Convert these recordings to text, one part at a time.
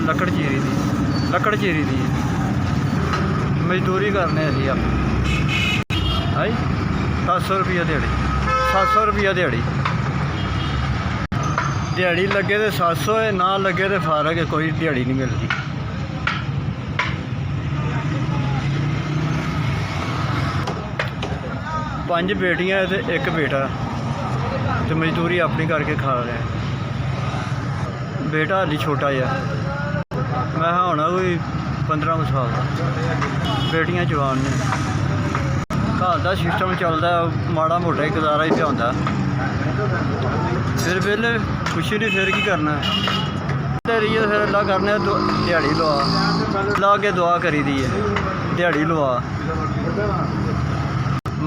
ਲੱਕੜ ਚੀਰੀ ਦੀ ਮਜ਼ਦੂਰੀ ਕਰਨੇ ਅਸੀਂ ਆਪ ਹਾਈ 700 रुपया दिहाड़ी 700 रुपया दिहाड़ी लगे तो 700 है, ना लगे तो फारग है, कोई दिहाड़ी नहीं मिलती। पांच बेटियां ते एक बेटा तो मजदूरी अपनी करके खा रहे हैं। बेटा हाली छोटा है, मैं होना कोई 15 साल का, बेटियां जवान ने। घर का सिस्टम चलता माड़ा मोटा ही गुजारा ही होंदा, फिर वेले कुछ नहीं, फिर की करना रहीए, फिर अल्लाह करने दिहाड़ी लवा ला के दुआ करी दी है, दिहाड़ी लवा।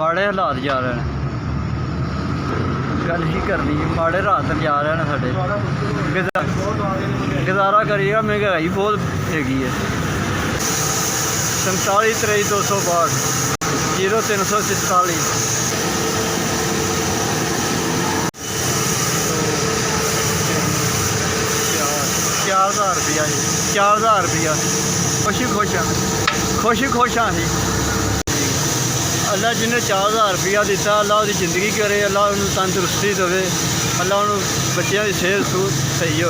माड़े हालात जा रहे हैं, गल ही करनी, माड़े हालात जा रहे हैं साढ़े, गुजारा करिएगा। महंगाई बहुत हैगी है। 47 23 262 0347 4,000 रुपया जी, 4,000 रुपया। खुश हाँ जी। अल्लाह जिन्हें 4,000 रुपया दिता, अल्लाह उसकी जिंदगी करे, अल्लाह उन्हें तंदुरुस्ती देवे, अल्लाह उन्होंने बच्चों की सेहत सही हो।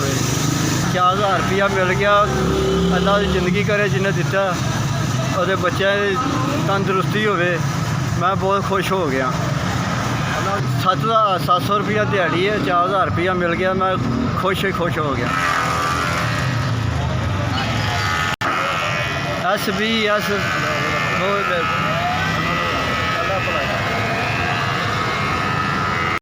4,000 रुपया मिल गया, अल्लाह की जिंदगी करे जिन्हें दिता, और बच्चों की तंदुरुस्ती हो। मैं बहुत खुश हो गया। 700 रुपया दिहाड़ी है, 4,000 रुपया मिल गया, मैं खुश हो गया। SBS